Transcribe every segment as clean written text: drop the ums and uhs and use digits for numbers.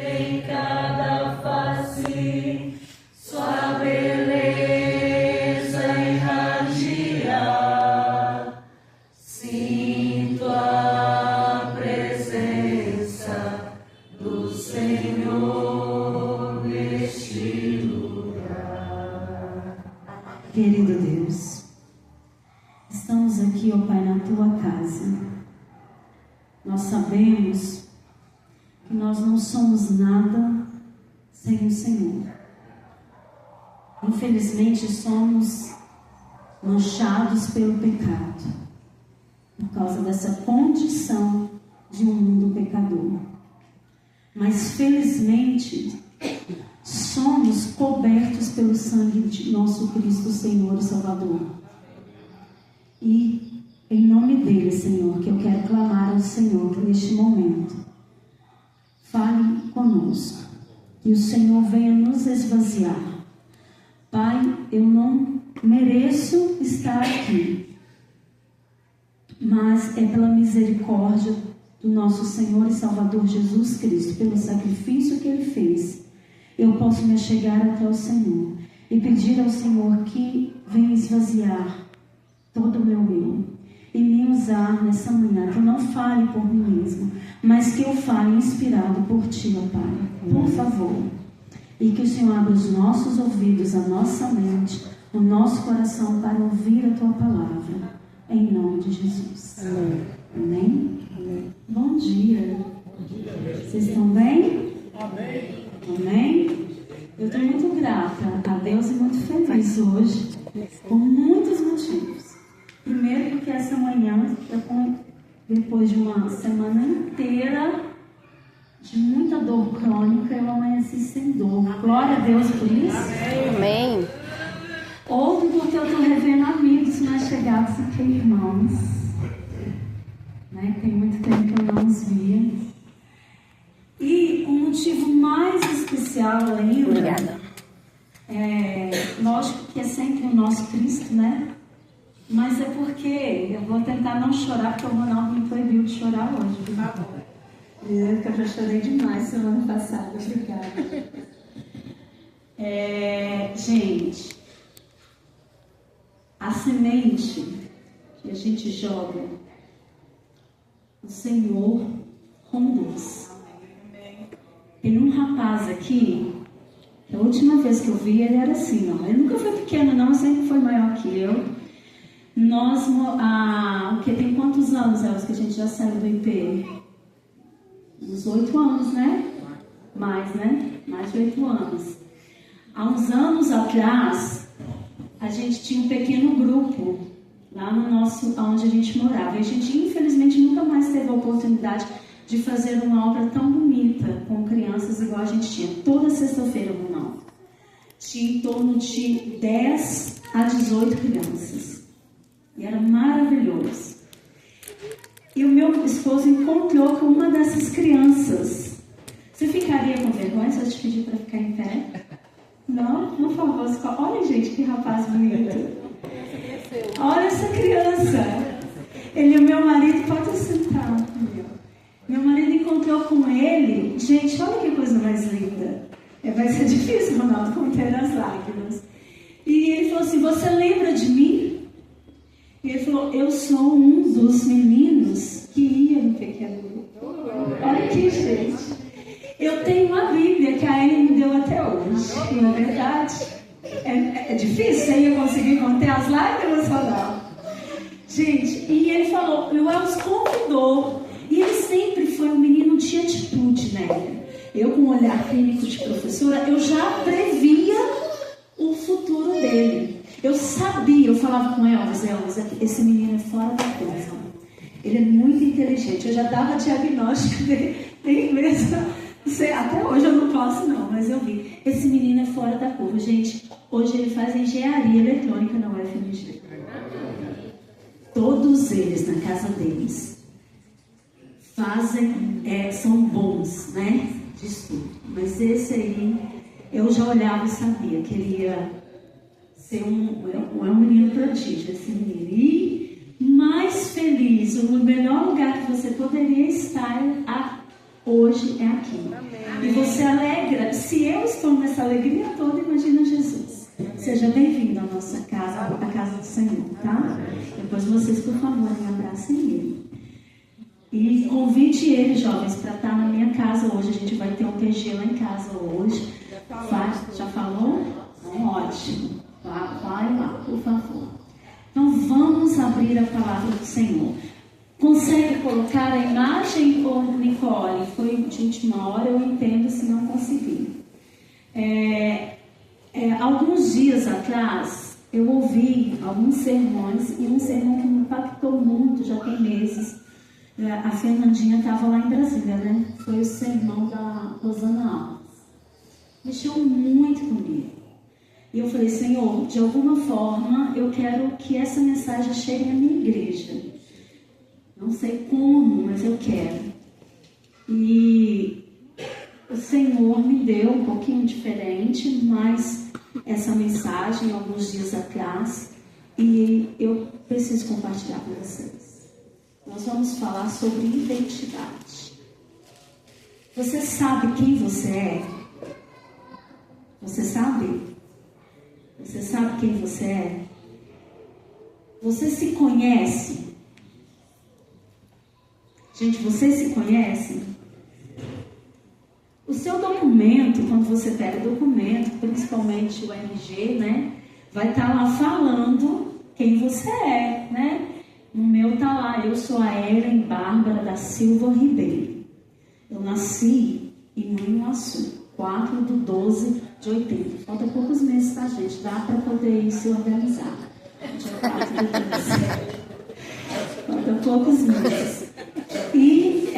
Em cada face, sua beleza irradia. Sinto a presença do Senhor neste lugar. Querido Deus, estamos aqui, ó Pai, na Tua casa. Nós sabemos que nós não somos nada sem o Senhor. Infelizmente, somos manchados pelo pecado, por causa dessa condição de um mundo pecador. Mas, felizmente, somos cobertos pelo sangue de nosso Cristo Senhor e Salvador. E, em nome dele, Senhor, que eu quero clamar ao Senhor neste momento. Fale conosco, que o Senhor venha nos esvaziar. Pai, eu não mereço estar aqui, mas é pela misericórdia do nosso Senhor e Salvador Jesus Cristo, pelo sacrifício que Ele fez, eu posso me chegar até o Senhor e pedir ao Senhor que venha esvaziar todo o meu eu e me usar nessa manhã, que eu não fale por mim mesmo, mas que eu fale inspirado por Ti, ó Pai, por favor. E que o Senhor abra os nossos ouvidos, a nossa mente, o nosso coração para ouvir a Tua palavra, em nome de Jesus. Amém. Amém? Amém. Bom dia. Vocês estão bem? Amém. Amém? Eu estou muito grata a Deus e muito feliz hoje, por muitos motivos. Primeiro, porque essa manhã, depois de uma semana inteira de muita dor crônica, eu amanheci sem dor. Glória a Deus por isso. Amém. Outro, porque eu estou revendo amigos mais chegados do que irmãos. Né? Tem muito tempo que eu não os via. E um motivo mais especial ainda. Obrigada. Lógico que é sempre o nosso Cristo, né? Mas é porque eu vou tentar não chorar, porque o Ronaldo me proibiu de chorar hoje. Tá bom. Eu já chorei demais semana passada, obrigada. Gente, a semente que a gente joga, o Senhor conduz. Tem um rapaz aqui, a última vez que eu vi ele era assim, não. Ele nunca foi pequeno não, sempre foi maior que eu. Nós, que tem quantos anos, Elvis, que a gente já saiu do IP? Uns 8 anos, né? Mais, né? Mais de 8 anos. Há uns anos atrás, a gente tinha um pequeno grupo lá no onde a gente morava. E a gente, infelizmente, nunca mais teve a oportunidade de fazer uma obra tão bonita com crianças igual a gente tinha. Toda sexta-feira, não. Tinha em torno de 10 a 18 crianças. E era maravilhoso. E o meu esposo encontrou com uma dessas crianças. Você ficaria com vergonha se eu te pedir para ficar em pé? Não? Por favor. Olha, gente, que rapaz bonito. Olha essa criança. Ele é meu marido. Pode sentar. Meu marido encontrou com ele. Gente, olha que coisa mais linda. Vai ser difícil, Ronaldo, conter as lágrimas. E ele falou assim, você lembra de mim? E ele falou, eu sou um dos meninos que ia no pequeno grupo. Olha aqui, gente. Eu tenho uma Bíblia que a Anne me deu até hoje. Não é verdade? É difícil? Você ia conseguir conter as lágrimas ou não? Gente, e ele falou, o Elvis convidou. E ele sempre foi um menino de atitude, né? Eu, com um olhar clínico de professora, eu já previa o futuro dele. Eu sabia, eu falava com Elvis, esse menino é fora da curva. Ele é muito inteligente. Eu já dava diagnóstico dele, nem mesmo. Até hoje eu não posso não, mas eu vi. Esse menino é fora da curva. Gente, hoje ele faz engenharia eletrônica na UFMG. Todos eles, na casa deles, são bons, né? De estudo. Mas esse aí, eu já olhava e sabia que ele ia ser um menino prodígio, esse menino. E mais feliz, o melhor lugar que você poderia estar hoje é aqui. E você alegra, se eu estou nessa alegria toda, imagina Jesus. Seja bem-vindo à nossa casa, à casa do Senhor, tá? Depois vocês, por favor, me abracem ele. E convide ele, jovens, para estar na minha casa hoje. A gente vai ter um PG lá em casa hoje. Já falou? Então, ótimo. Vai lá, por favor. Então, vamos abrir a palavra do Senhor. Consegue colocar a imagem, ou Nicole? Foi de última hora, eu entendo se não conseguir. Alguns dias atrás, eu ouvi alguns sermões, e um sermão que me impactou muito, já tem meses. A Fernandinha estava lá em Brasília, né? Foi o sermão da Rosana Alves. Mexeu muito comigo. E eu falei, Senhor, de alguma forma, eu quero que essa mensagem chegue à minha igreja. Não sei como, mas eu quero. E o Senhor me deu um pouquinho diferente, mas essa mensagem, alguns dias atrás, e eu preciso compartilhar com vocês. Nós vamos falar sobre identidade. Você sabe quem você é? Você sabe? Você sabe quem você é? Você se conhece? Gente, vocês se conhecem? O seu documento, quando você pega o documento, principalmente o RG, né? Vai estar lá falando quem você é, né? No meu tá lá, eu sou a Ellen Bárbara da Silva Ribeiro. Eu nasci em Manhuaçu, 4/12/80. Falta poucos meses, tá, gente? Dá para poder ir se organizar. Dia 4/12. Falta poucos meses. E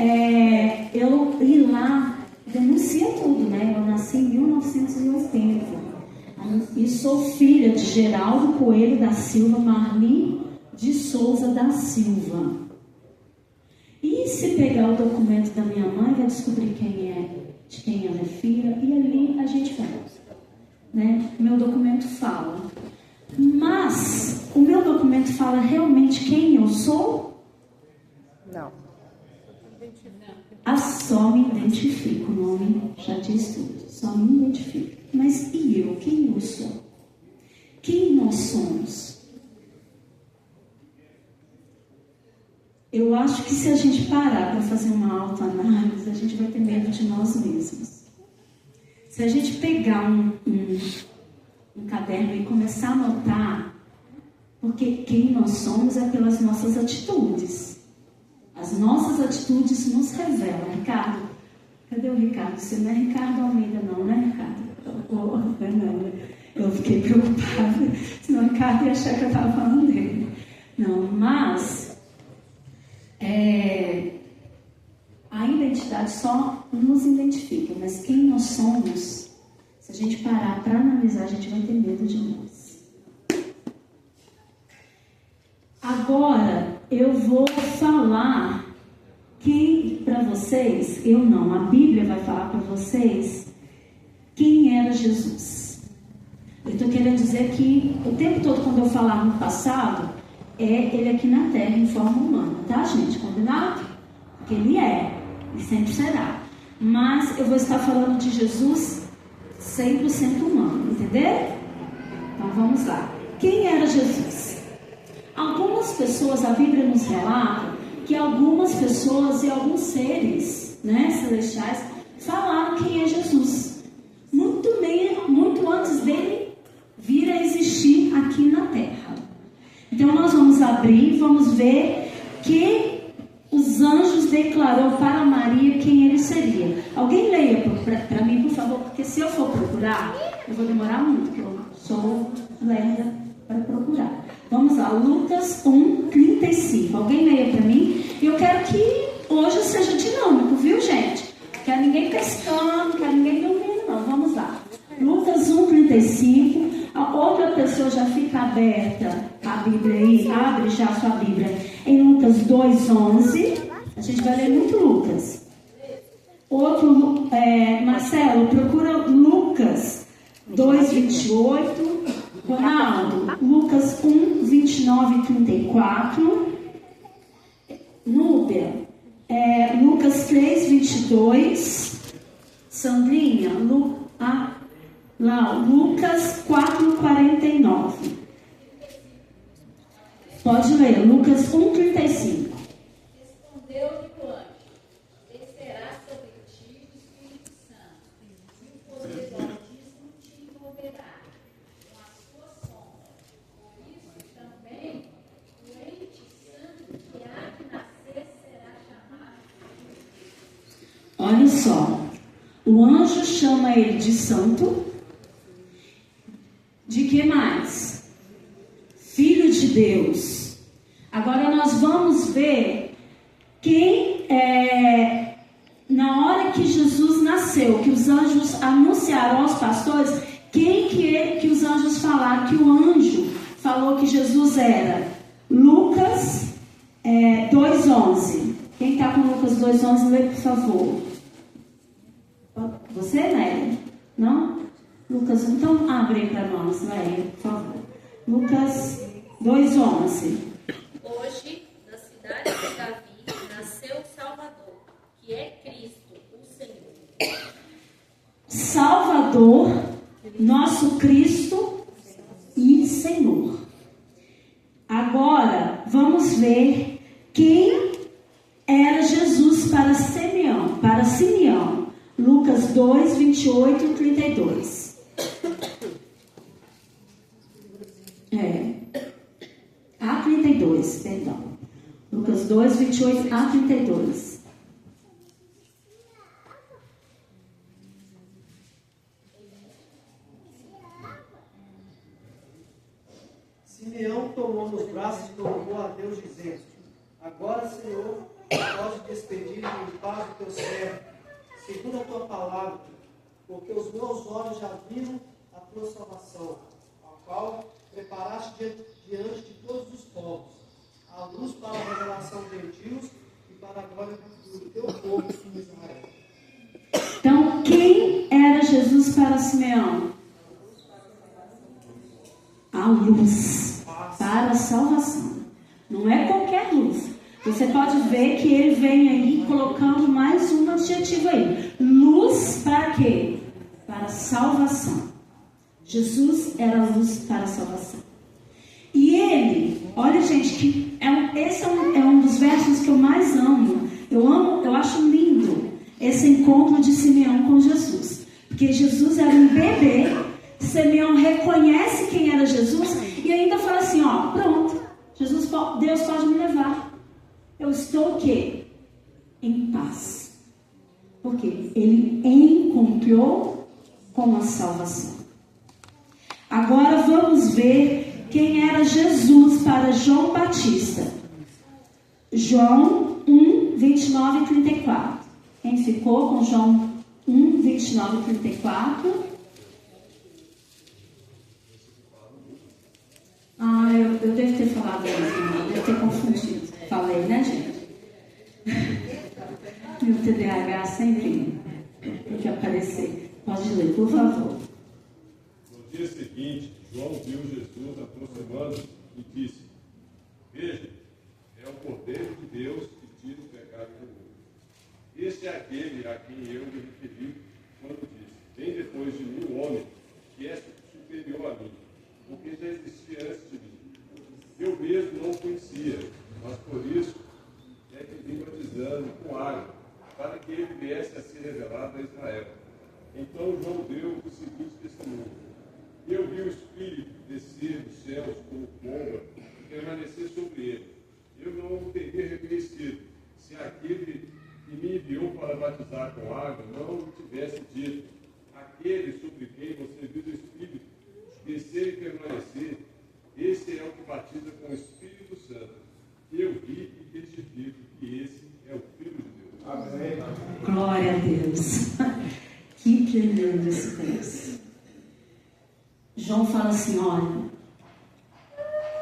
eu ir lá, denuncia tudo, né? Eu nasci em 1980. E sou filha de Geraldo Coelho da Silva, Marli de Souza da Silva. E se pegar o documento da minha mãe, vai descobrir de quem ela é filha, e ali a gente vai, né? Meu documento fala. Mas o meu documento fala realmente quem eu sou? Não. Só me identifico, o nome já diz tudo. Só me identifico. Mas e eu? Quem eu sou? Quem nós somos? Eu acho que se a gente parar para fazer uma autoanálise, a gente vai ter medo de nós mesmos. Se a gente pegar um caderno e começar a anotar, porque quem nós somos é pelas nossas atitudes. As nossas atitudes nos revelam. Ricardo, cadê o Ricardo? Você não é Ricardo Almeida não, né, Ricardo? Não, eu fiquei preocupada, senão o Ricardo ia achar que eu estava falando dele. Não, mas a identidade só nos identifica, mas quem nós somos, se a gente parar para analisar, a gente vai ter medo de nós. Agora, eu vou falar para vocês, eu não, a Bíblia vai falar para vocês quem era Jesus. Eu estou querendo dizer que o tempo todo, quando eu falar no passado, ele aqui na Terra em forma humana, tá, gente? Combinado? Porque ele é, e sempre será. Mas eu vou estar falando de Jesus 100% humano, entendeu? Então vamos lá. Quem era Jesus? Algumas pessoas, a Bíblia nos relata que algumas pessoas e alguns seres, né, celestiais falaram quem é Jesus. Muito antes dele vir a existir aqui na Terra. Então nós vamos abrir, vamos ver que os anjos declarou para Maria quem ele seria. Alguém leia para mim, por favor, porque se eu for procurar, eu vou demorar muito, porque eu sou lerda para procurar. Vamos lá, Lucas 1:35. Alguém leia para mim? Eu quero que hoje seja dinâmico, viu, gente? Não quero ninguém pescando, não quero ninguém dormindo, não. Vamos lá. Lucas 1:35. A outra pessoa já fica aberta a Bíblia aí, abre já a sua Bíblia em Lucas 2:11. A gente vai ler muito Lucas. Outro, Marcelo, procura Lucas 2:28. Ronaldo, Lucas 1:29-34. Núbia, Lucas 3:22. 2. Sandrinha, Lucas 4:49. Pode ler, Lucas 1:35. Respondeu-lhe o anjo: descerá sobre ti o Espírito Santo, e o poder do Altíssimo te envolverá com a sua sombra. Por isso também o ente santo que há de nascer será chamado Filho de Deus. Olha só, o anjo chama ele de santo. De que mais? Filho de Deus. Agora nós vamos ver quem na hora que Jesus nasceu, que os anjos anunciaram aos pastores, quem que os anjos falaram que o anjo falou que Jesus era? Lucas 2:11. Quem está com Lucas 2:11, lê por favor. Você, Nélia? Não? Lucas, então abre para nós, Nélia, por favor. Lucas 2:11. Hoje, na cidade de Davi, nasceu o Salvador, que é Cristo, o Senhor. Salvador, nosso Cristo e Senhor. Agora, vamos ver quem era Jesus para Simeão. Lucas 2, 28 e 32. 32, perdão. Lucas 2, 28 a 32. Simeão tomou nos braços e louvou a Deus, dizendo: agora, Senhor, pode despedir em paz o teu servo, segundo a tua palavra, porque os meus olhos já viram a tua salvação, a qual preparaste diante de todos os povos, a luz para a revelação dos gentios e para a glória do teu povo, Israel. Então, quem era Jesus para Simeão? A luz para a salvação. Não é qualquer luz. Você pode ver que ele vem aí colocando mais um adjetivo aí. Luz para quê? Para a salvação. Jesus era a luz para a salvação. E ele, olha gente, que esse é um dos versos que eu mais amo. Eu acho lindo esse encontro de Simeão com Jesus. Porque Jesus era um bebê, Simeão reconhece quem era Jesus e ainda fala assim, ó, pronto, Deus pode me levar. Eu estou o quê? Em paz. Porque ele encontrou com a salvação. Agora vamos ver quem era Jesus para João Batista. João 1, 29 e 34. Quem ficou com João 1, 29 e 34? Eu devo ter falado isso, devo ter confundido. Falei, né, gente? Meu TDAH sempre tem que aparecer. Pode ler, por favor. No dia seguinte, João viu Jesus aproximando e disse: veja, é o Cordeiro de Deus que tira o pecado do mundo. Este é aquele a quem eu me referi quando disse: vem depois de mim um homem que é superior a mim, porque já existia antes de mim. Eu mesmo não o conhecia, mas por isso é que vim batizando com água, para que ele viesse a ser revelado a Israel. Então João deu o seguinte testemunho: eu vi o Espírito descer dos céus como pomba e permanecer sobre ele. Eu não o teria reconhecido, se aquele que me enviou para batizar com água não o tivesse dito: aquele sobre quem você viu o Espírito descer e permanecer, esse é o que batiza com o Espírito Santo. Eu vi e testifico que esse é o Filho de Deus. Amém. Glória a Deus. Que tremendo esse texto. João fala assim, olha,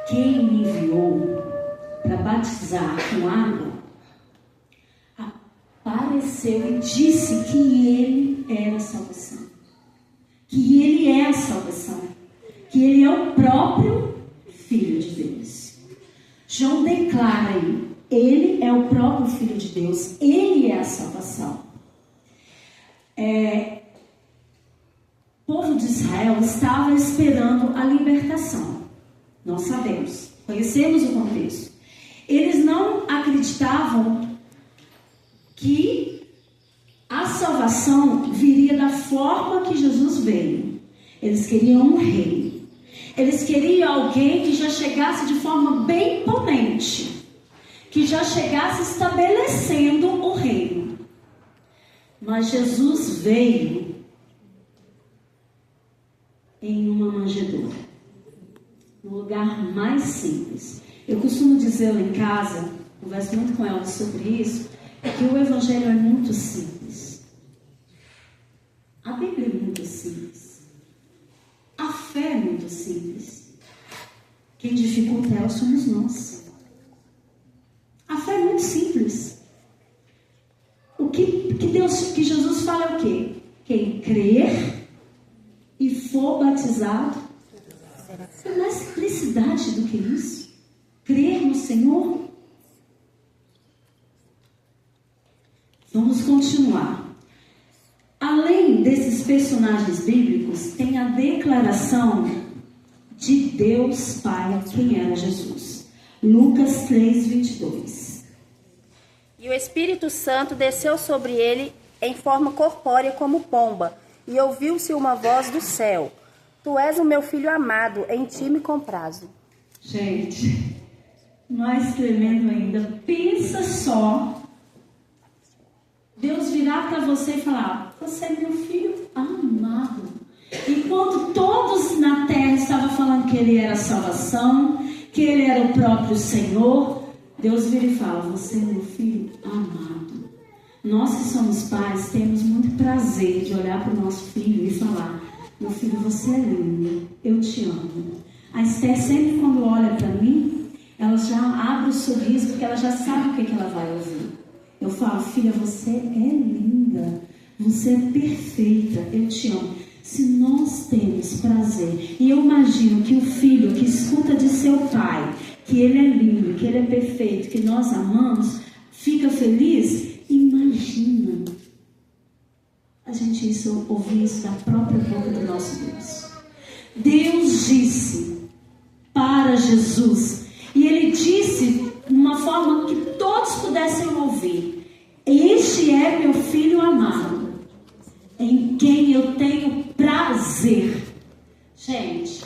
quem me enviou para batizar com água, apareceu e disse que ele era a salvação. Que ele é a salvação. Que ele é o próprio Filho de Deus. João declara aí, ele é o próprio Filho de Deus, ele é a salvação. O povo de Israel estava esperando a libertação. Nós sabemos, conhecemos o contexto. Eles não acreditavam que a salvação viria da forma que Jesus veio. Eles queriam um rei. Eles queriam alguém que já chegasse de forma bem imponente, que já chegasse estabelecendo o reino. Mas Jesus veio em uma manjedoura, no lugar mais simples. Eu costumo dizer lá em casa, converso muito com ela sobre isso, que o Evangelho é muito simples. A Bíblia é muito simples. A fé é muito simples. Quem dificulta ela somos nós. A fé é muito simples. O que Jesus fala é o quê? Quem crer e for batizado, tem mais simplicidade do que isso. Crer no Senhor. Vamos continuar. Além desses personagens bíblicos, tem a declaração de Deus Pai, quem era Jesus. Lucas 3, 22. E o Espírito Santo desceu sobre ele em forma corpórea como pomba, e ouviu-se uma voz do céu: Tu és o meu filho amado, em ti me comprazo. Gente, mais tremendo ainda. Pensa só. Deus virar para você e falar: Você é meu filho amado. Enquanto todos na terra estavam falando que Ele era a salvação, que Ele era o próprio Senhor, Deus vira e fala: Você é meu filho amado. Nós que somos pais temos muito prazer de olhar para o nosso filho e falar: Meu filho, você é lindo, eu te amo. A Esther sempre quando olha para mim, ela já abre o sorriso porque ela já sabe o que ela vai ouvir. Eu falo: Filha, você é linda, você é perfeita, eu te amo. Se nós temos prazer, e eu imagino que o filho que escuta de seu pai que ele é lindo, que ele é perfeito, que nós amamos, fica feliz, imagina a gente ouvir isso da própria boca do nosso Deus. Deus disse para Jesus, e Ele disse de uma forma que todos pudessem ouvir: Este é meu filho amado, em quem eu tenho prazer. Gente,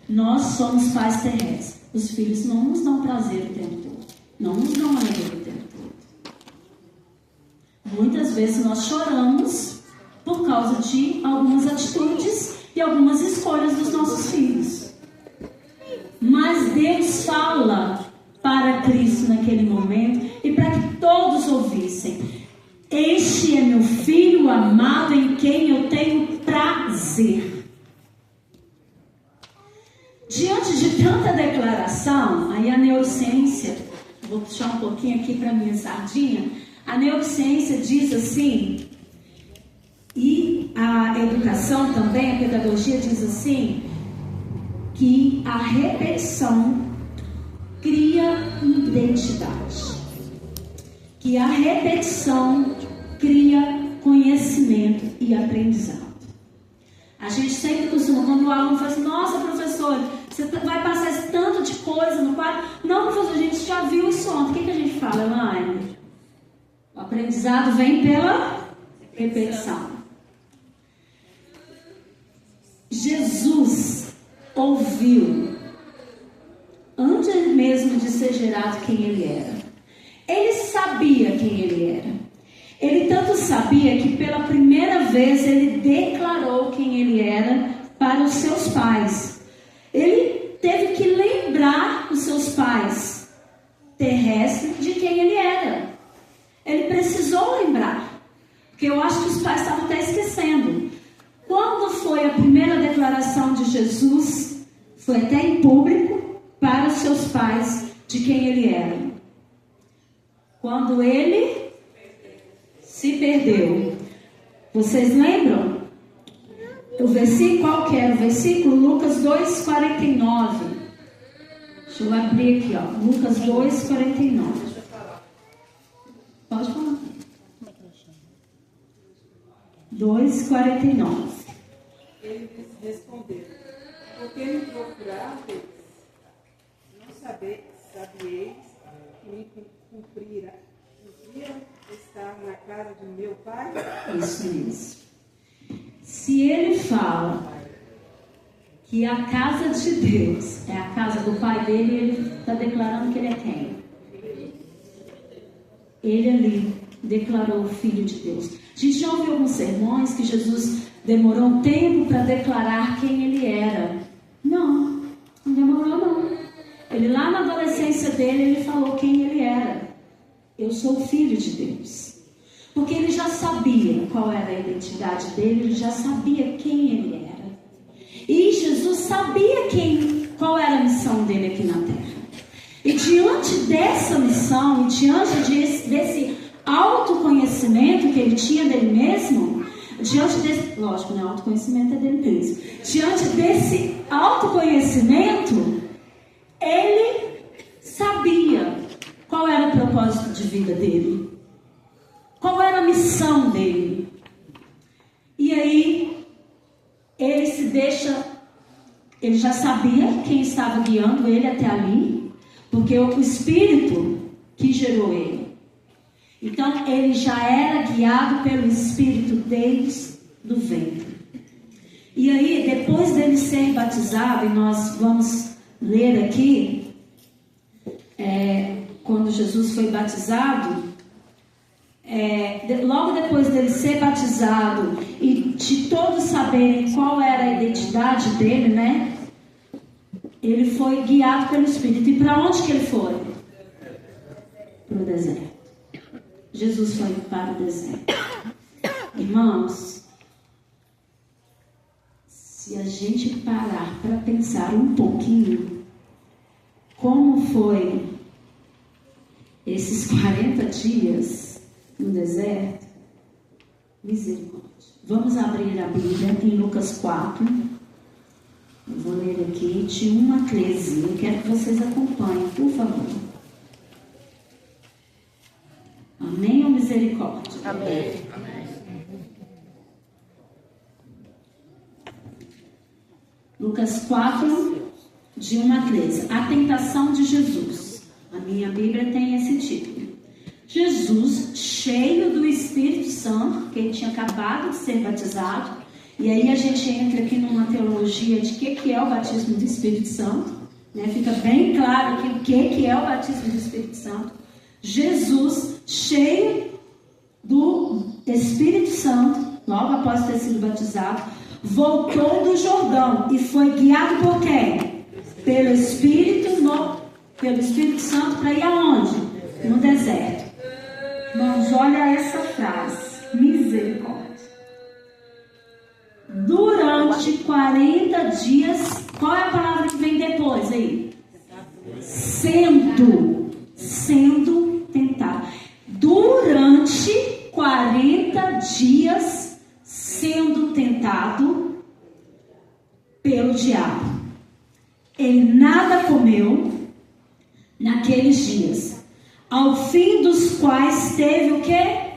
nós somos pais terrestres. Os filhos não nos dão prazer o tempo todo, não nos dão alegria o tempo todo. Muitas vezes nós choramos por causa de algumas atitudes e algumas escolhas dos nossos filhos. Mas Deus fala para Cristo naquele momento e para que todos ouvissem: Este é meu filho amado, em quem eu tenho prazer. Diante de tanta declaração, aí a neurociência, vou puxar um pouquinho aqui para minha sardinha, a neurociência diz assim, e a educação também, a pedagogia diz assim, que a repetição cria identidade, que a repetição cria conhecimento e aprendizado. A gente sempre costuma, quando o aluno fala assim: Nossa, professor, você vai passar esse tanto de coisa no quadro. Não, professor, a gente já viu isso ontem. O que a gente fala, Elaine? O aprendizado vem pela repetição. Jesus ouviu, antes mesmo de ser gerado, quem Ele era. Ele sabia quem Ele era. Ele tanto sabia que pela primeira vez Ele declarou quem Ele era para os seus pais. Ele teve que lembrar os seus pais terrestres de quem Ele era. Ele precisou lembrar, porque eu acho que os pais estavam até esquecendo. Quando foi a primeira declaração de Jesus? Foi até em público para os seus pais de quem Ele era. Quando Ele se perdeu. Vocês lembram? O versículo, qual que era? O versículo Lucas 2:49. Deixa eu abrir aqui, ó. Lucas 2:49. Pode falar. 2:49. Ele lhes respondeu: por que me procuráveis? Não sabieis que me cumpriram estar na casa de meu pai? Isso mesmo. Se ele fala que a casa de Deus é a casa do pai dele, ele está declarando que ele é quem? Ele ali declarou o Filho de Deus. A gente já ouviu alguns sermões que Jesus demorou um tempo para declarar quem ele era. Não demorou não. Ele lá na adolescência dele, ele falou quem ele era. Eu sou o Filho de Deus. Porque ele já sabia qual era a identidade dele, ele já sabia quem ele era. E Jesus sabia qual era a missão dele aqui na terra. E diante dessa missão, e diante desse autoconhecimento que ele tinha dele mesmo, lógico, né? Autoconhecimento é dele mesmo. Diante desse autoconhecimento, ele sabia qual era o propósito de vida dele, qual era a missão dele. E aí, ele já sabia quem estava guiando ele até ali, porque o Espírito que gerou ele. Então, ele já era guiado pelo Espírito desde o ventre. E aí, depois dele ser batizado, e nós vamos ler aqui, quando Jesus foi batizado, logo depois dele ser batizado e de todos saberem qual era a identidade dele, né? Ele foi guiado pelo Espírito. E para onde que ele foi? Para o deserto. Jesus foi para o deserto. Irmãos, se a gente parar para pensar um pouquinho como foi esses 40 dias no deserto, misericórdia. Vamos abrir a Bíblia em Lucas 4. Eu vou ler aqui de 1 a 13. Eu quero que vocês acompanhem, por favor. Amém ou misericórdia? Amém. Lucas 4, de 1 a 13. A tentação de Jesus. A minha Bíblia tem esse título. Jesus, cheio do Espírito Santo, que ele tinha acabado de ser batizado. E aí a gente entra aqui numa teologia de o que é o batismo do Espírito Santo. Né? Fica bem claro aqui o que é o batismo do Espírito Santo. Jesus, cheio do Espírito Santo, logo após ter sido batizado, voltou do Jordão e foi guiado por quem? Pelo Espírito Santo para ir aonde? No deserto. Irmãos, olha essa frase. Misericórdia. Durante 40 dias, qual é a palavra que vem depois aí? Sendo tentado. Durante 40 dias sendo tentado pelo diabo. Ele nada comeu naqueles dias, ao fim dos quais teve o quê?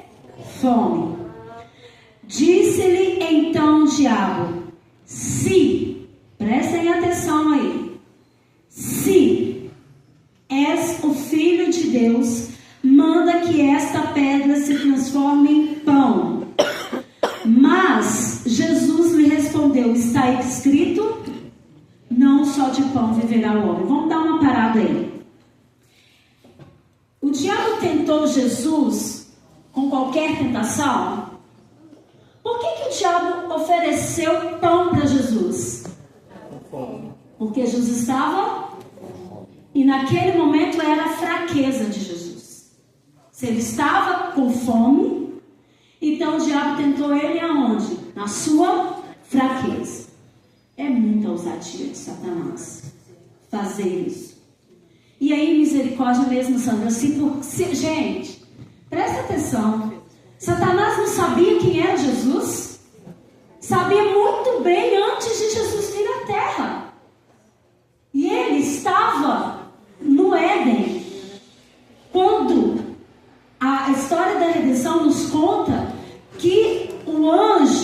Fome. Disse-lhe então o diabo: prestem atenção aí, se és o Filho de Deus, manda que esta pedra se transforme em pão. Mas Jesus lhe respondeu: está escrito, não só de pão viverá o homem. Vamos dar uma parada aí. O diabo tentou Jesus com qualquer tentação. Por que o diabo ofereceu pão para Jesus? Porque Jesus estava, e naquele momento era a fraqueza de Jesus. Se ele estava com fome, então o diabo tentou ele aonde? Na sua fraqueza. É muita ousadia de Satanás fazer isso. E aí, misericórdia mesmo, Sandra, gente, presta atenção. Satanás não sabia quem era Jesus? Sabia muito bem antes de Jesus vir à terra. E ele estava no Éden. Quando a história da redenção nos conta que o anjo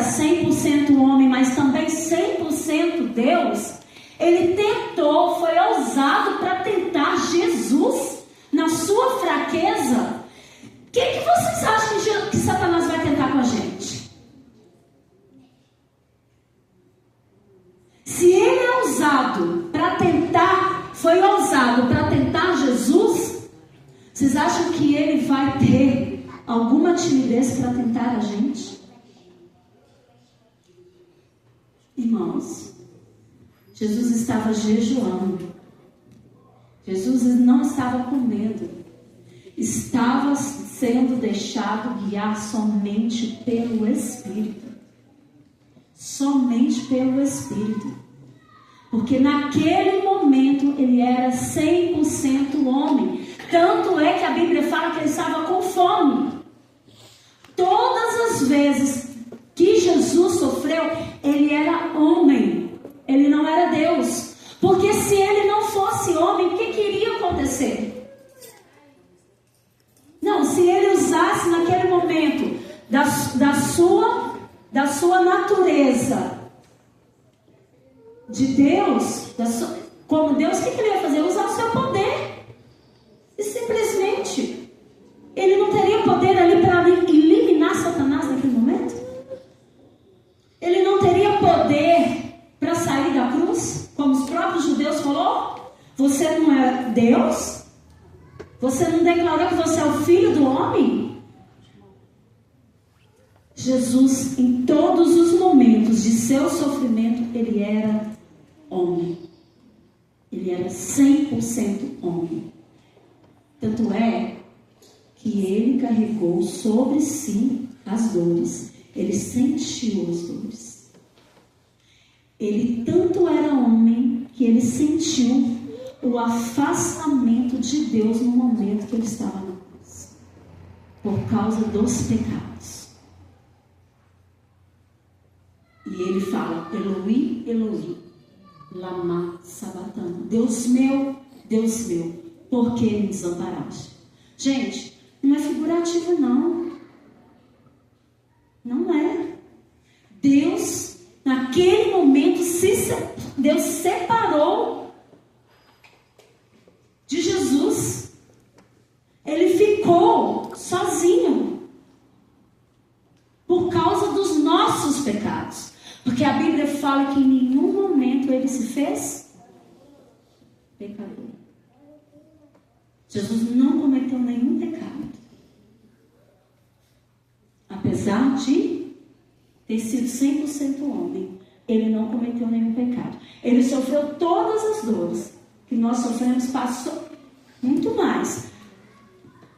100% homem, mas também 100% Deus, ele tentou, foi ousado para tentar Jesus na sua fraqueza. O que vocês acham que Satanás vai tentar com a gente? Se ele é ousado para tentar, foi ousado para tentar Jesus, vocês acham que ele vai ter alguma timidez para tentar a gente? Irmãos, Jesus estava jejuando. Jesus não estava comendo. Estava sendo deixado guiar somente pelo Espírito. Somente pelo Espírito. Porque naquele momento ele era 100% homem. Tanto é que a Bíblia fala que ele estava com fome. Todas as vezes que Jesus sofreu, ele era homem. Ele não era Deus. Porque se ele não fosse homem, o que iria acontecer? Não, se ele usasse naquele momento da sua natureza de Deus, como Deus, o que ele ia fazer? Usar o seu poder. E simplesmente, ele não teria poder ali para eliminar Satanás naquele momento? Ele não teria poder para sair da cruz? Como os próprios judeus falaram, você não é Deus? Você não declarou que você é o filho do homem? Jesus, em todos os momentos de seu sofrimento, ele era homem. Ele era 100% homem. Tanto é que ele carregou sobre si as dores. Ele sentiu as dores. Ele tanto era homem que ele sentiu o afastamento de Deus no momento que ele estava na cruz, por causa dos pecados. E ele fala: Eloi, Eloi, lama sabatana. Deus meu, por que me desamparaste? Gente, não é figurativo não. Não é. Deus, naquele momento, Deus separou de Jesus. Ele ficou sozinho por causa dos nossos pecados. Porque a Bíblia fala que em nenhum momento ele se fez pecador. Jesus não cometeu nenhum pecado. Apesar de ter sido 100% homem, ele não cometeu nenhum pecado. Ele sofreu todas as dores que nós sofremos, passou muito mais.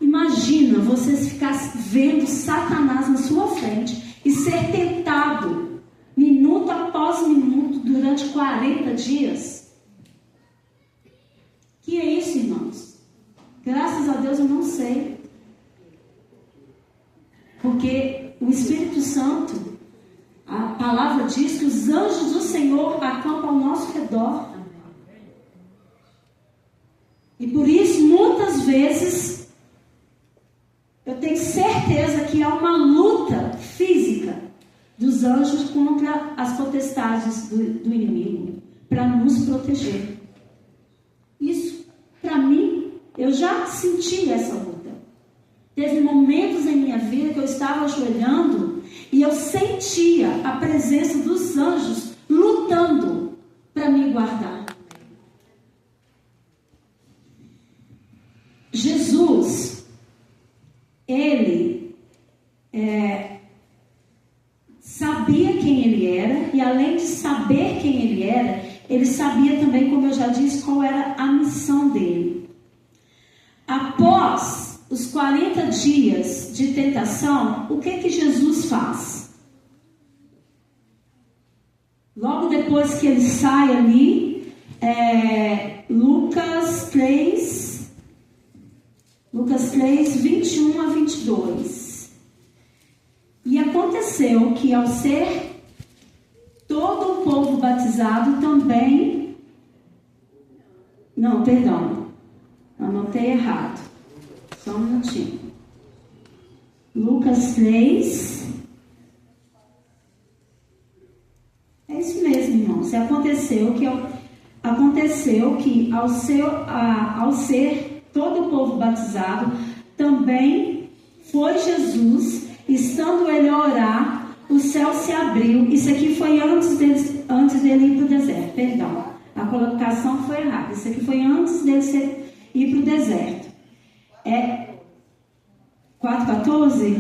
Imagina você ficar vendo Satanás na sua frente e ser tentado minuto após minuto durante 40 dias. Que é isso, irmãos? Graças a Deus eu não sei. Porque o Espírito Santo, a palavra diz que os anjos do Senhor acampam ao nosso redor. E por isso, muitas vezes, eu tenho certeza que há uma luta física dos anjos contra as potestades do inimigo, para nos proteger. Isso, para mim, eu já senti essa luta. Teve momentos em minha vida que eu estava ajoelhando e eu sentia a presença dos anjos lutando para me guardar. Jesus, ele sabia quem ele era, e além de saber quem ele era, ele sabia também, como eu já disse, qual era a missão dele. Após os 40 dias de tentação, o que Jesus faz? Logo depois que ele sai ali, Lucas 3, 21 a 22. E aconteceu que ao ser todo o povo batizado também... Não, perdão. Anotei errado. Só um minutinho. Lucas 3, aconteceu que ao ser todo o povo batizado, também foi Jesus, estando ele a orar, o céu se abriu. Isso aqui foi antes dele ir para o deserto, perdão. A colocação foi errada. Isso aqui foi antes dele ir para o deserto. 4:14?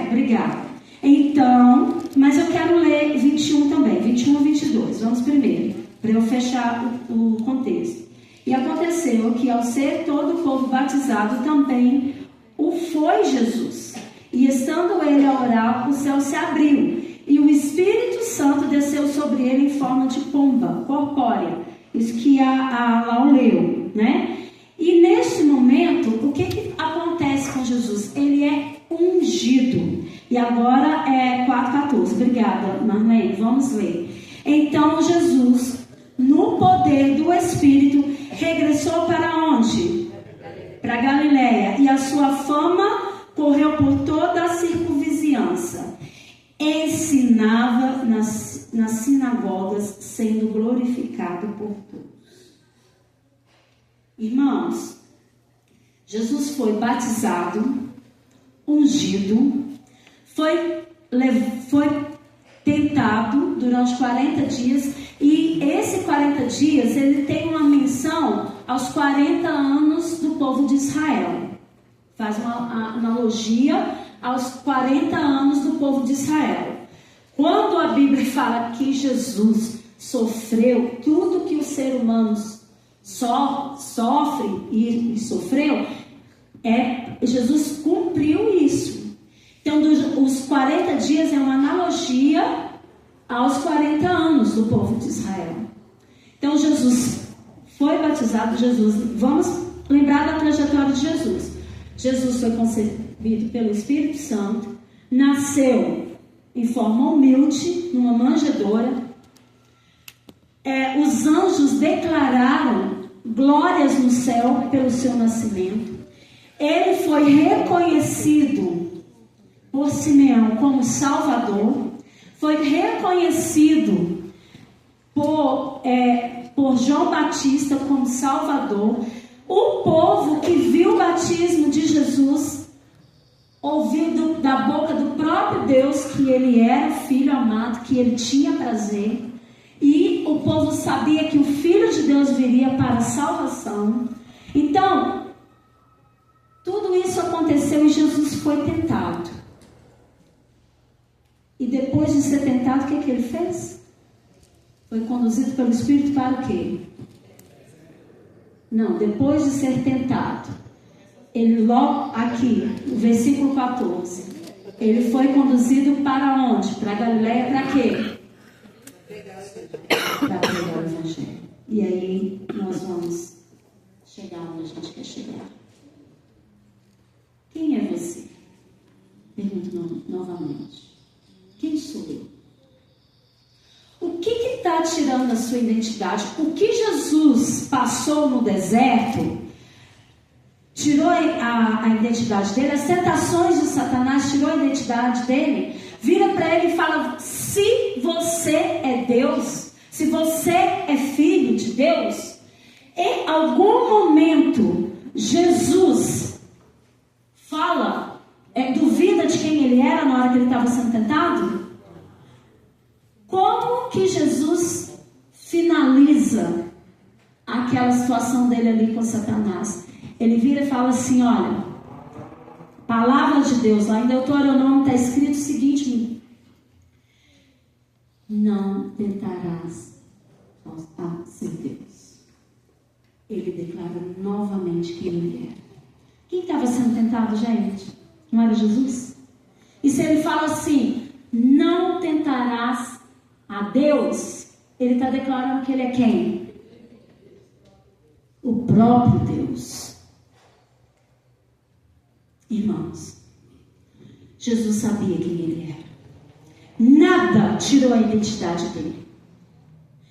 Obrigada. Então, mas eu quero ler 21 também, 21 e 22. Vamos primeiro, para eu fechar o contexto. E aconteceu que ao ser todo o povo batizado, também o foi Jesus. E estando ele a orar, o céu se abriu. E o Espírito Santo desceu sobre ele em forma de pomba, corpórea. Isso que a Lau leu, né? E neste momento, o que acontece com Jesus? Ele é ungido. E agora é 4:14. Obrigada, Marlene. Vamos ler. Então Jesus, no poder do Espírito, regressou para onde? Para Galiléia. E a sua fama correu por toda a circunvizinhança. Ensinava nas sinagogas, sendo glorificado por todos. Irmãos, Jesus foi batizado, ungido, foi tentado durante 40 dias, e esses 40 dias ele tem uma menção aos 40 anos do povo de Israel. Faz uma analogia aos 40 anos do povo de Israel. Quando a Bíblia fala que Jesus sofreu tudo que o ser humano sofre e sofreu, Jesus cumpriu isso. Então, os 40 dias é uma analogia aos 40 anos do povo de Israel. Então, Jesus foi batizado. Vamos lembrar da trajetória de Jesus. Jesus foi concebido pelo Espírito Santo, nasceu em forma humilde, numa manjedoura. Os anjos declararam glórias no céu pelo seu nascimento. Ele foi reconhecido por Simeão como Salvador, foi reconhecido por João Batista como Salvador. O povo que viu o batismo de Jesus ouviu da boca do próprio Deus que ele era o Filho amado, que ele tinha prazer. E o povo sabia que o Filho de Deus viria para a salvação. Então, tudo isso aconteceu e Jesus foi tentado. E depois de ser tentado, o que ele fez? Foi conduzido pelo Espírito para o quê? Não, depois de ser tentado, ele logo aqui, no versículo 14, ele foi conduzido para onde? Para Galiléia, para quê? Para pregar o Evangelho. E aí nós vamos chegar onde a gente quer chegar. Quem é você? Pergunto novamente. Quem sou eu? O que está tirando a sua identidade? O que Jesus passou no deserto tirou a identidade dele. As tentações de Satanás tirou a identidade dele. Vira para ele e fala: se você é Deus, se você é filho de Deus, em algum momento Jesus fala, duvida de quem ele era na hora que ele estava sendo tentado? Como que Jesus finaliza aquela situação dele ali com Satanás? Ele vira e fala assim: olha, palavra de Deus, lá em Deuteronômio está escrito o seguinte: não tentarás a ser Deus. Ele declara novamente quem ele era. Quem estava sendo tentado, gente? Não era Jesus? E se ele fala assim: não tentarás a Deus, ele está declarando que ele é quem? O próprio Deus. Irmãos, Jesus sabia quem ele era. Nada tirou a identidade dele.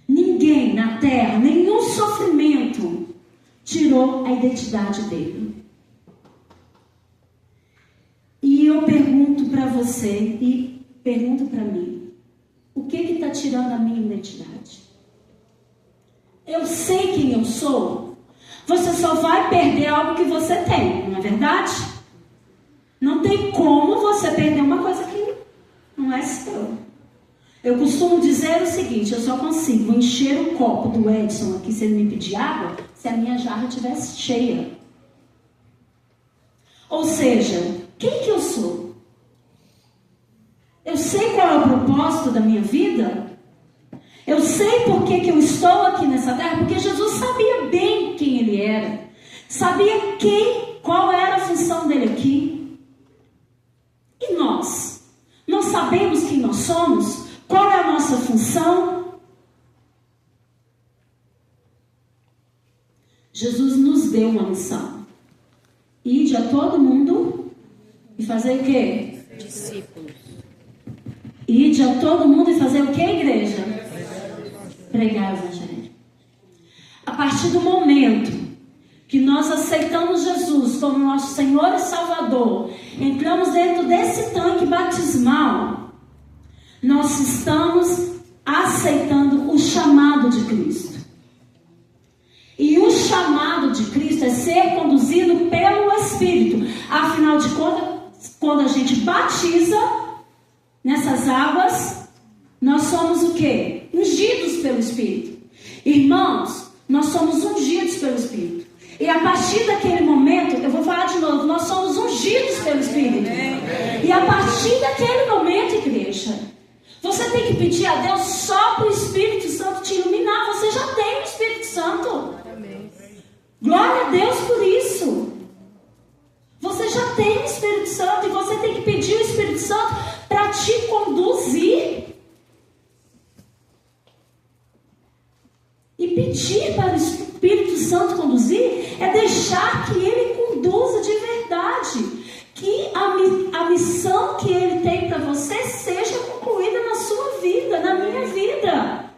Ninguém na terra, nenhum sofrimento tirou a identidade dele. E eu pergunto para você e pergunto para mim: o que está tirando a minha identidade. Eu sei quem eu sou. Você só vai perder algo que você tem, não é verdade? Não tem como você perder uma coisa que não é seu. Eu costumo dizer o seguinte: eu só consigo encher o copo do Edson aqui, se ele me pedir água, se a minha jarra estivesse cheia. Ou seja, quem que eu sou? Eu sei qual é o propósito da minha vida? Eu sei por que eu estou aqui nessa terra, porque Jesus sabia bem quem ele era. Sabia qual era a função dele aqui. E nós? Nós sabemos quem nós somos? Qual é a nossa função? Jesus nos deu uma missão. Ide a todo mundo e fazer o quê? Discípulos. Ide a todo mundo e fazer o quê, igreja? Pregar o evangelho. A partir do momento que nós aceitamos Jesus como nosso Senhor e Salvador, entramos dentro desse tanque batismal, nós estamos aceitando o chamado de Cristo. E o chamado de Cristo é ser conduzido pelo Espírito. Afinal de contas, quando a gente batiza nessas águas, nós somos o quê? Ungidos pelo Espírito. Irmãos, nós somos ungidos pelo Espírito. E a partir daquele momento, eu vou falar de novo, nós somos ungidos pelo Espírito. E a partir daquele momento, igreja, você tem que pedir a Deus só para o Espírito Santo te iluminar. Você já tem o Espírito Santo. Glória a Deus por isso. Você já tem o Espírito Santo e você tem que pedir o Espírito Santo para te conduzir. E pedir para o Espírito Santo conduzir é deixar que ele conduza de verdade. Que a missão que ele tem para você seja concluída na sua vida, na minha vida.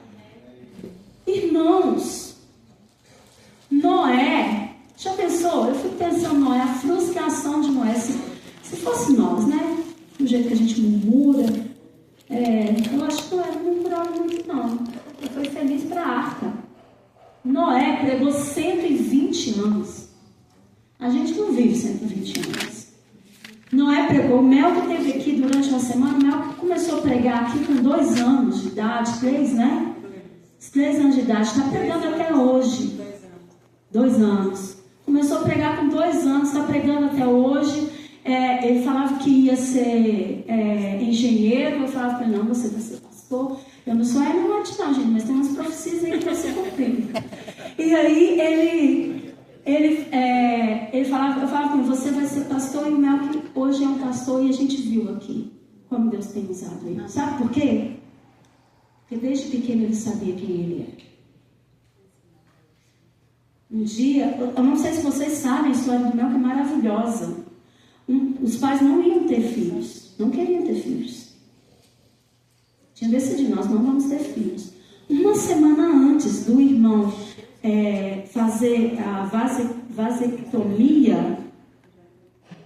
Irmãos, Noé, já pensou? Eu fico pensando, Noé, a frustração de Noé, se fosse nós, né? Do jeito que a gente murmura, eu acho que Noé não murmurava muito, não. Ele foi feliz para a arca. Noé pregou 120 anos. A gente não vive 120 anos. Noé pregou. O Mel que esteve aqui durante uma semana, o Mel começou a pregar aqui com 2 anos de idade, 3, né? 3 anos de idade, está pregando até hoje. 2 anos. Começou a pregar com 2 anos, está pregando até hoje. Ele falava que ia ser engenheiro. Eu falava para ele: não, você vai ser pastor. Eu não sou Ellen-White não, gente, mas tem umas profecias aí que você cumprir. E aí eu falava com ele: você vai ser pastor. E o Mel que hoje é um pastor, e a gente viu aqui como Deus tem usado ele. Sabe por quê? Porque desde pequeno ele sabia quem ele era. Um dia, eu não sei se vocês sabem a história do Mel, que é maravilhosa. Os pais não iam ter filhos, não queriam ter filhos. Tinha decidido: nós não vamos ter filhos. Uma semana antes do irmão fazer a vasectomia,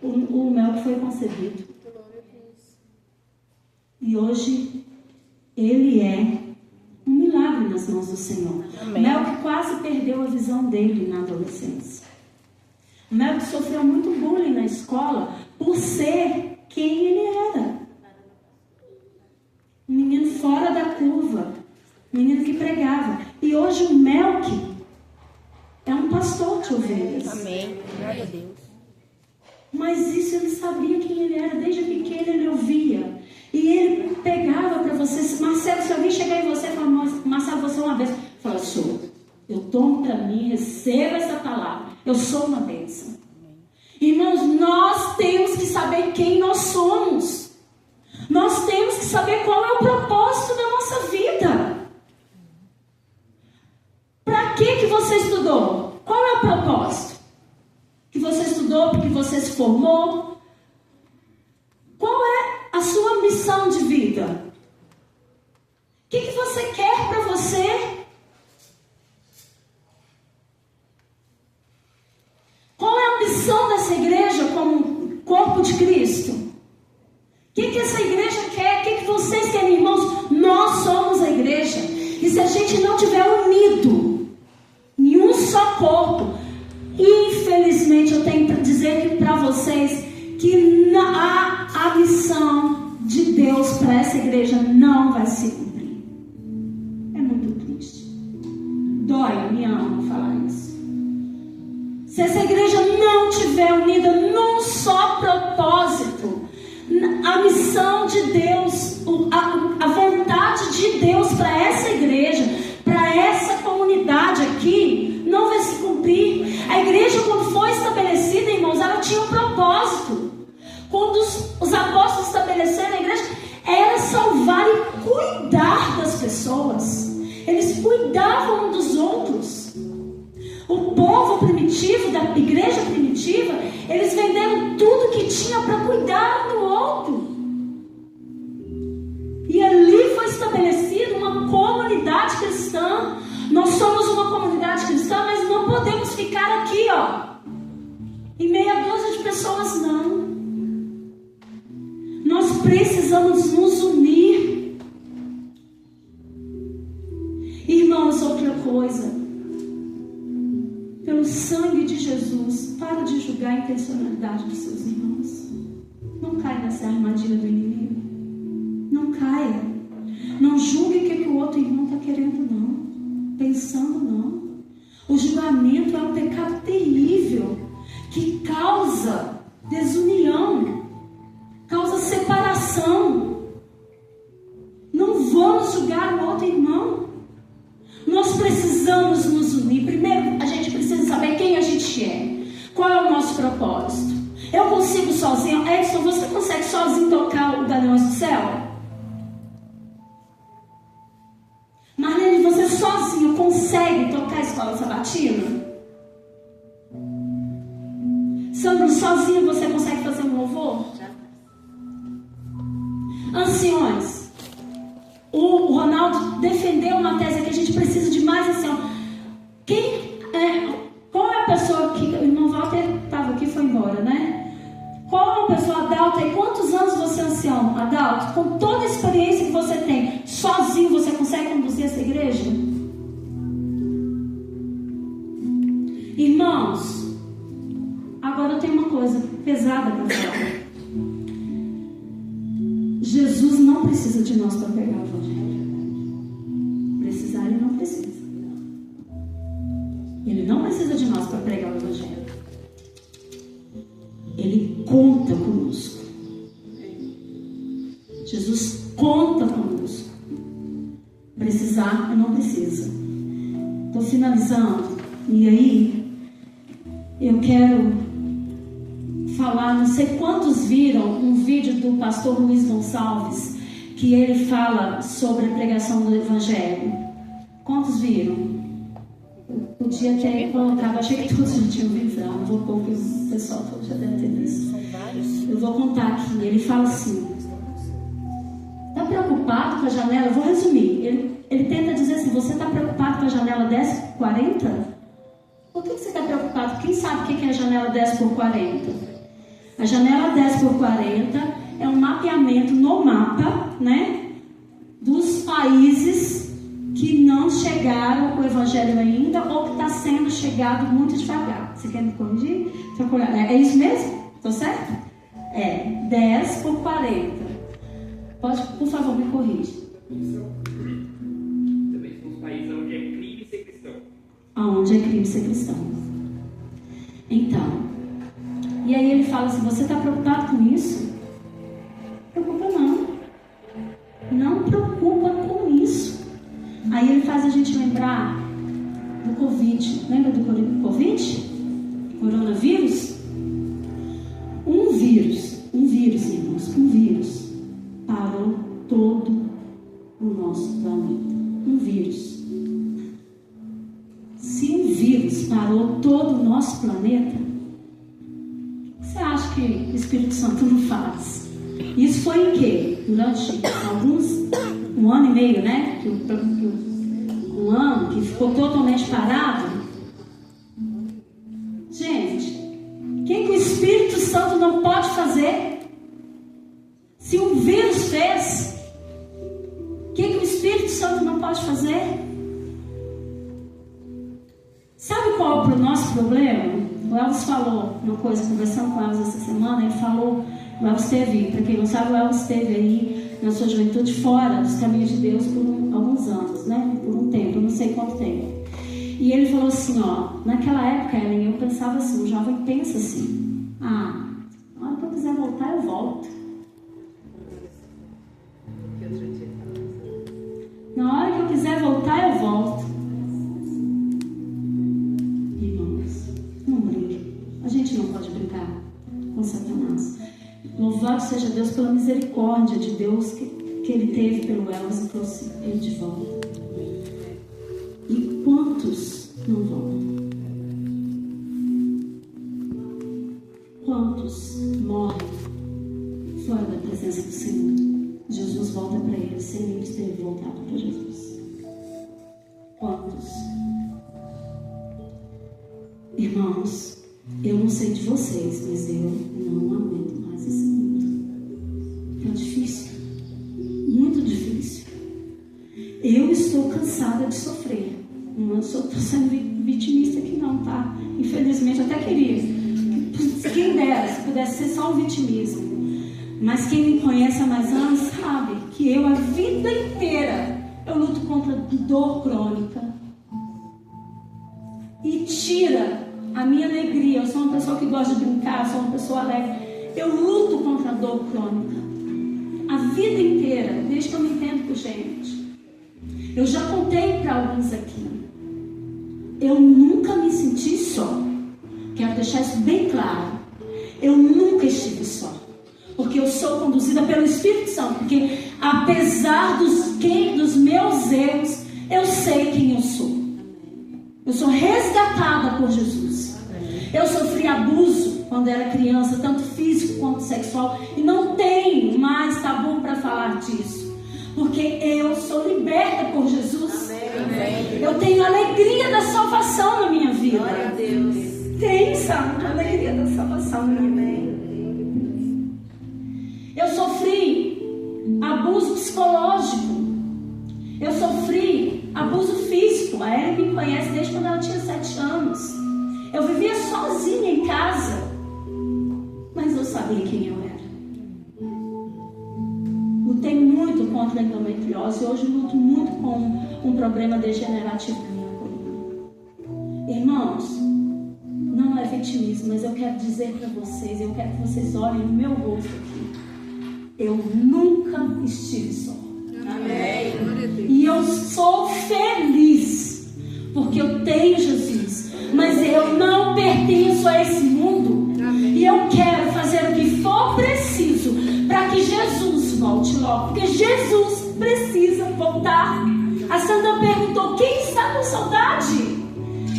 o Mel foi concebido. E hoje ele é um milagre nas mãos do Senhor. Amém. Mel que quase perdeu a visão dele na adolescência. Mel que sofreu muito bullying na escola por ser quem ele era. Um menino fora da curva. Um menino que pregava. E hoje o Melk é um pastor de ovelhas. Amém. Glória a Deus. Mas isso ele sabia quem ele era. Desde pequeno ele ouvia. E ele pegava para você: Marcelo, se alguém chegar em você e falar: Marcelo, você uma vez. Fala: sou. Eu tomo para mim, receba essa palavra. Eu sou uma bênção. Irmãos, nós temos que saber quem nós somos. Nós temos que saber qual é o propósito da nossa vida. Para que você estudou? Qual é o propósito? Que você estudou porque você se formou? Qual é a sua missão de vida? O que você quer para você? Qual é a missão dessa igreja como corpo de Cristo? O que essa igreja quer? O que vocês querem, irmãos? Nós somos a igreja. se a gente não tiver unido em um só corpo, infelizmente eu tenho para dizer para vocês que a missão de Deus para essa igreja não vai se cumprir. É muito triste. Dói, me amo falar isso. Se essa igreja não estiver unida num só propósito, a missão de Deus, a vontade de Deus para essa igreja, para essa comunidade aqui, não vai se cumprir. A igreja, quando foi estabelecida, irmãos, ela tinha um propósito. Quando os apóstolos estabeleceram a igreja, era salvar e cuidar das pessoas. Eles cuidavam um dos outros. O povo primitivo, da igreja primitiva, eles venderam tudo que tinha para cuidar um do outro. E ali foi estabelecida uma comunidade cristã. Nós somos uma comunidade cristã, mas não podemos ficar aqui, em meia dúzia de pessoas, não. Nós precisamos nos unir. Irmãos, outra coisa. Pelo sangue de Jesus, para de julgar a intencionalidade dos seus irmãos. Não caia nessa armadilha do inimigo. Não caia. Não julgue o que o outro irmão está querendo, não. Pensando, não. O julgamento é um pecado terrível que causa desunião, causa separação. Não vamos julgar o outro irmão. Nós precisamos nos unir. Primeiro, a gente precisa saber quem a gente é. Qual é o nosso propósito? Eu consigo sozinho? Edson, você consegue sozinho tocar o Gaviões do Céu? Marlene, você sozinho consegue tocar a Escola Sabatina? Sandro, sozinho você consegue fazer um louvor? Anciões, o Ronaldo defendeu uma tese que a gente precisa de mais ancião. Qual é a pessoa que... O irmão Walter estava aqui e foi embora, né? Qual é a pessoa, Adalto? E quantos anos você é ancião, Adalto? Com toda a experiência que você tem, sozinho você consegue conduzir essa igreja? Irmãos, agora eu tenho uma coisa pesada para falar. Jesus não precisa de nós para pregar o evangelho. Precisar, ele não precisa. Ele não precisa de nós para pregar o evangelho. Ele conta conosco. Jesus conta conosco. Precisar, eu não preciso. Estou finalizando. E aí, eu quero falar, não sei quantos viram um vídeo do pastor Luiz Gonçalves, que ele fala sobre a pregação do evangelho. Quantos viram? Eu podia até colocar, eu achei que todos já tinham visto, não vou pôr que o pessoal já deve ter visto. Eu vou contar aqui. Ele fala assim: está preocupado com a janela? Eu vou resumir. Ele tenta dizer assim: você está preocupado com a janela 10 por 40? Por que você está preocupado? Quem sabe o que é a janela 10 por 40? A janela 10 por 40 é um mapeamento no mapa, né, dos países que não chegaram ao evangelho ainda ou que está sendo chegado muito devagar. Você quer me corrigir? É isso mesmo? Estou certo? É 10 por 40. Pode, por favor, me corrija. Também são os países onde é crime ser cristão. Aonde é crime ser cristão. Então, e aí ele fala assim: você está preocupado com isso? Preocupa não. Não preocupa com isso. Aí ele faz a gente lembrar do Covid. Lembra do Covid? Coronavírus? Um vírus, irmãos, um vírus parou todo o nosso planeta. Um vírus. Se um vírus parou todo o nosso planeta, o que você acha que o Espírito Santo não faz? Isso foi em quê? Durante um ano e meio, né? Um ano que ficou totalmente parado. Gente, o que o Espírito Santo não pode fazer? Se um vírus fez, o que o Espírito Santo não pode fazer? Sabe qual é o nosso problema? O Elvis falou uma coisa, conversando com o Elvis essa semana, ele falou, o Elvis esteve, para quem não sabe, o Elvis esteve aí na sua juventude fora dos caminhos de Deus por alguns anos, né? Por um tempo, não sei quanto tempo. E ele falou assim, ó, naquela época, Ellen, eu pensava assim, o jovem pensa assim, na hora que eu quiser voltar, eu volto. Na hora que eu quiser voltar, eu volto. Irmãos, não brinque. A gente não pode brincar com Satanás. Louvado seja Deus pela misericórdia de Deus que ele teve pelo Elvis e trouxe ele de volta. E quantos não vão? Quantos morrem fora da presença do Senhor? Jesus volta para eles sem eles terem voltado para Jesus. Quantos? Irmãos, eu não sei de vocês, mas eu não aguento mais esse mundo. É difícil. Muito difícil. Eu estou cansada de sofrer. Não estou sendo vitimista aqui não, tá? Infelizmente, até queria. Quem dera, se pudesse ser só um vitimismo. Mas quem me conhece há mais anos sabe que eu, a vida inteira, eu luto contra dor crônica. E tira a minha alegria. Eu sou uma pessoa que gosta de brincar, sou uma pessoa alegre. Eu luto contra a dor crônica. A vida inteira, desde que eu me entendo por gente. Eu já contei para alguns aqui. Eu nunca me senti só. Quero deixar isso bem claro. Eu nunca estive só. Porque eu sou conduzida pelo Espírito Santo. Porque apesar dos meus erros, eu sei quem eu sou. Eu sou resgatada por Jesus. Eu sofri abuso quando era criança, tanto físico quanto sexual. E não tenho mais tabu para falar disso. Porque eu sou liberta por Jesus. Amém. Eu tenho a alegria da salvação na minha vida. Glória a Deus. Tenho, sabe, a alegria da salvação na minha vida. Eu sofri abuso psicológico. Eu sofri abuso físico. A Ellen me conhece desde quando ela tinha 7 anos. Eu vivia sozinha em casa. Mas eu sabia quem eu era. Lutei muito contra a endometriose. Hoje luto muito com um problema degenerativo na minha coluna. Irmãos, não é vitimismo, mas eu quero dizer para vocês, eu quero que vocês olhem no meu rosto aqui. Eu nunca estive só. Amém. E eu sou feliz porque eu tenho Jesus. Mas eu não pertenço a esse mundo. Amém. E eu quero fazer o que for preciso para que Jesus volte logo. Porque Jesus precisa voltar. A Sandra perguntou: quem está com saudade?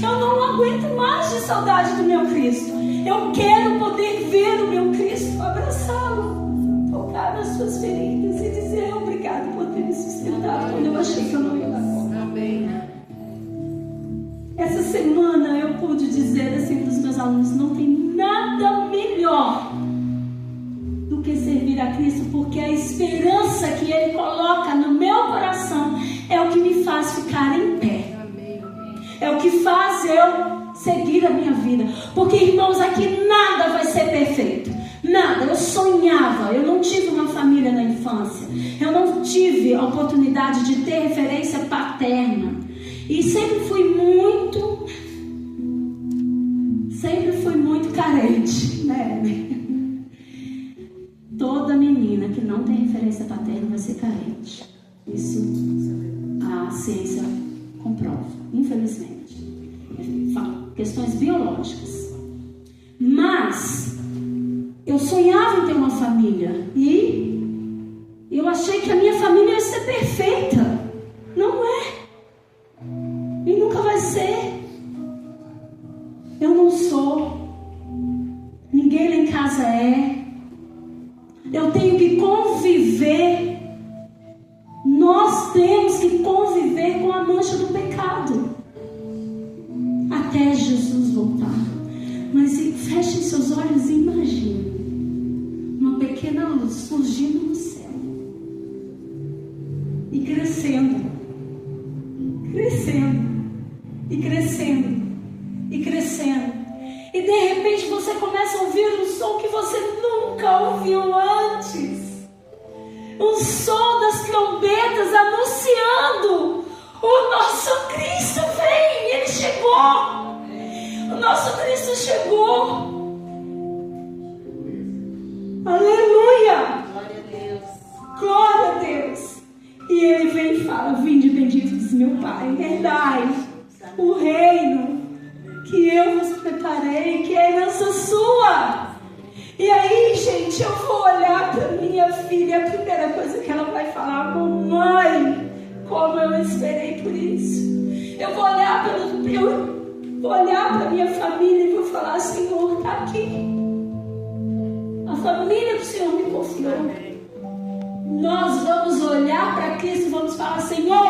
Eu não aguento mais de saudade do meu Cristo. Eu quero poder ver o meu Cristo, abraçá-lo, tocar nas suas feridas e dizer obrigado por ter me sustentado quando eu achei que eu não ia dar conta. Amém. Essa semana eu pude dizer assim para os meus alunos: não tem nada melhor do que servir a Cristo, porque a esperança que Ele coloca no meu coração é o que me faz ficar em pé. É o que faz eu seguir a minha vida. Porque, irmãos, aqui nada vai ser perfeito. Nada. Eu sonhava. Eu não tive uma família na infância. Eu não tive a oportunidade de ter referência paterna. E sempre fui muito carente, né? Toda menina que não tem referência paterna vai ser carente. Isso a ciência comprova, infelizmente. Questões biológicas. Mas eu sonhava em ter uma família e eu achei que a minha família ia ser perfeita. Não é. E nunca vai ser. Eu não sou. Ninguém lá em casa é. Eu tenho que conviver. Nós temos que conviver com a mancha do pecado até Jesus voltar. Mas fechem seus olhos e imaginem uma pequena luz surgindo no céu e crescendo ouviu antes. O som das trombetas anunciando: o nosso Cristo vem, Ele chegou. O nosso Cristo chegou. Aleluia. Glória a Deus. Glória a Deus. E Ele vem e fala: vinde bendito diz meu Pai, herdai o reino que eu vos preparei, que é herança sua. E aí, gente, eu vou olhar para minha filha, a primeira coisa que ela vai falar: mamãe, como eu esperei por isso. Eu vou olhar para minha família e vou falar: Senhor, está aqui. A família que o Senhor me confiou. Nós vamos olhar para Cristo e vamos falar: Senhor,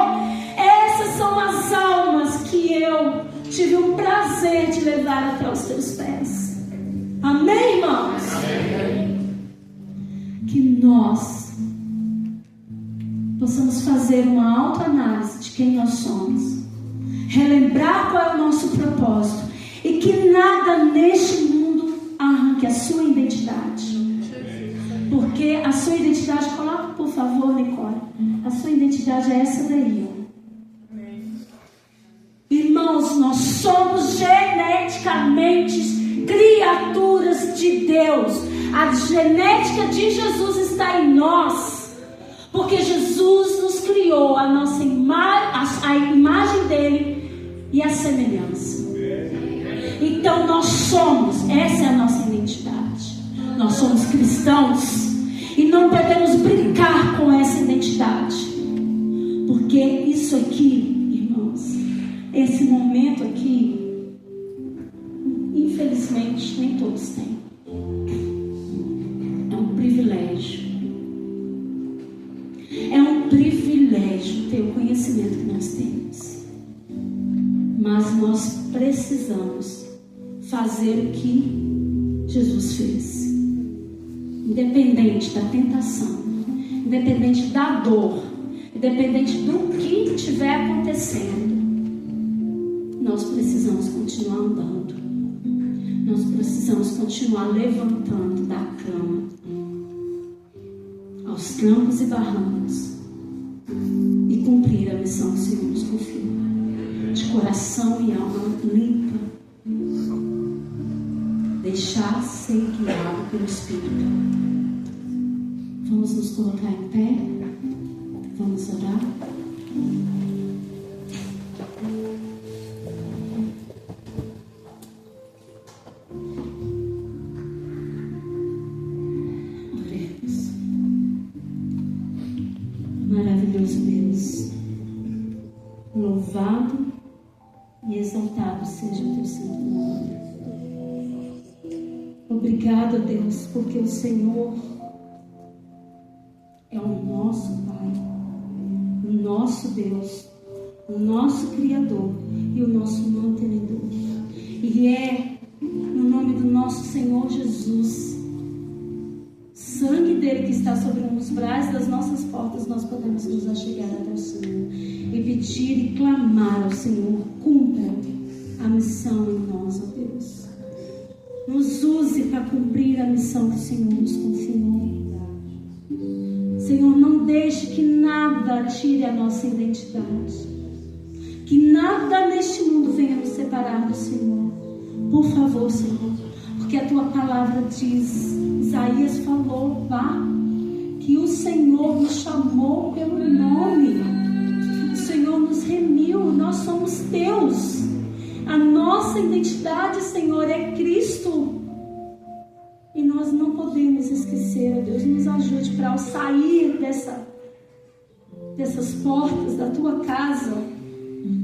essas são as almas que eu tive o prazer de levar até os teus pés. Amém, irmãos? Amém. Que nós possamos fazer uma autoanálise de quem nós somos, relembrar qual é o nosso propósito, e que nada neste mundo arranque a sua identidade. Porque a sua identidade, coloca por favor, Nicole, a sua identidade é essa daí, ó. Irmãos, nós somos geneticamente criaturas de Deus. A genética de Jesus está em nós, porque Jesus nos criou a nossa a imagem dele e a semelhança. Então nós somos, essa é a nossa identidade. Nós somos cristãos e não podemos brincar com essa identidade, porque isso aqui, irmãos, esse momento aqui, infelizmente nem todos têm. É um privilégio. É um privilégio ter o conhecimento que nós temos. Mas nós precisamos fazer o que Jesus fez. Independente da tentação, independente da dor, independente do que estiver acontecendo, nós precisamos continuar andando. Nós precisamos continuar levantando da cama, aos trancos e barrancos, e cumprir a missão que o Senhor nos confiou. De coração e alma limpa, deixar ser guiado pelo Espírito. Vamos nos colocar em pé, vamos orar. Oremos. Maravilhoso Deus, louvado e exaltado seja o teu santo nome. Obrigado, Deus, porque o Senhor é o nosso Pai, o nosso Deus, o nosso Criador e o nosso mantenedor. E é no nome do nosso Senhor Jesus, sangue dele que está sobre os braços das nossas portas, nós podemos nos achegar até o Senhor e pedir e clamar ao Senhor: cumpra a missão em nós, ó Deus. Nos use para cumprir a missão que o Senhor nos confiou. Senhor, não deixe que nada tire a nossa identidade. Que nada neste mundo venha nos separar do Senhor. Por favor, Senhor, porque a tua palavra diz, Isaías falou lá, que o Senhor nos chamou pelo nome. O Senhor nos remiu, nós somos teus. A nossa identidade, Senhor, é Cristo. E nós não podemos esquecer, ó Deus, nos ajude para ao sair dessas portas da tua casa,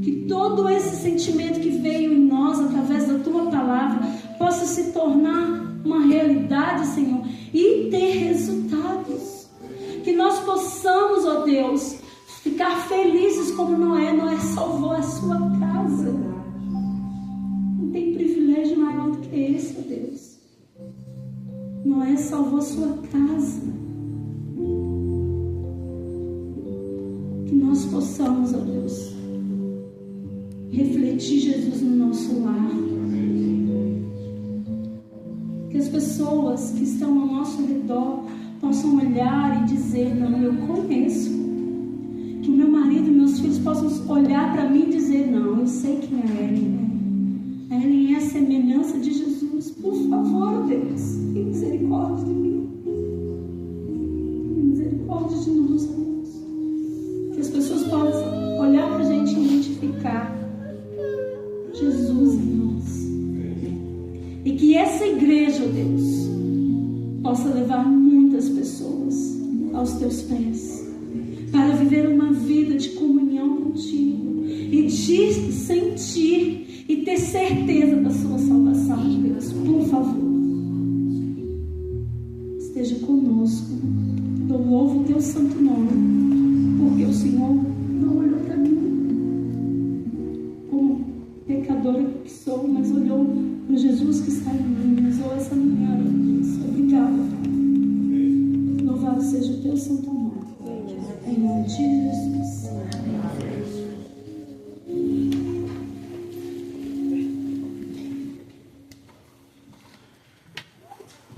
que todo esse sentimento que veio em nós através da tua palavra possa se tornar uma realidade, Senhor, e ter resultados. Que nós possamos, ó Deus, ficar felizes como Noé salvou a sua casa. Não tem privilégio maior do que esse, ó Deus. Noé salvou a sua casa. Que nós possamos, ó Deus, refletir Jesus no nosso lar. Que as pessoas pessoas que estão ao nosso redor possam olhar e dizer: não, eu conheço. Que o meu marido e meus filhos possam olhar para mim e dizer: não, eu sei quem é a Ellen. A Ellen é a semelhança de Jesus. Por favor, Deus, tenha misericórdia de mim. Tenha misericórdia de nós, Deus. Que as pessoas possam olhar para a gente e identificar Jesus em nós. E que essa igreja, Deus, possa levar muitas pessoas aos teus pés, para viver uma vida de comunhão contigo e de sentir e ter certeza da sua salvação, Deus. Por favor, esteja conosco. Eu louvo o teu santo nome, porque o Senhor não olhou para mim como pecadora que sou, mas olhou para Jesus que está em mim, usou essa mulher, Deus. Obrigada, Pai. Louvado seja o teu santo nome. Em nome de Jesus. Amém.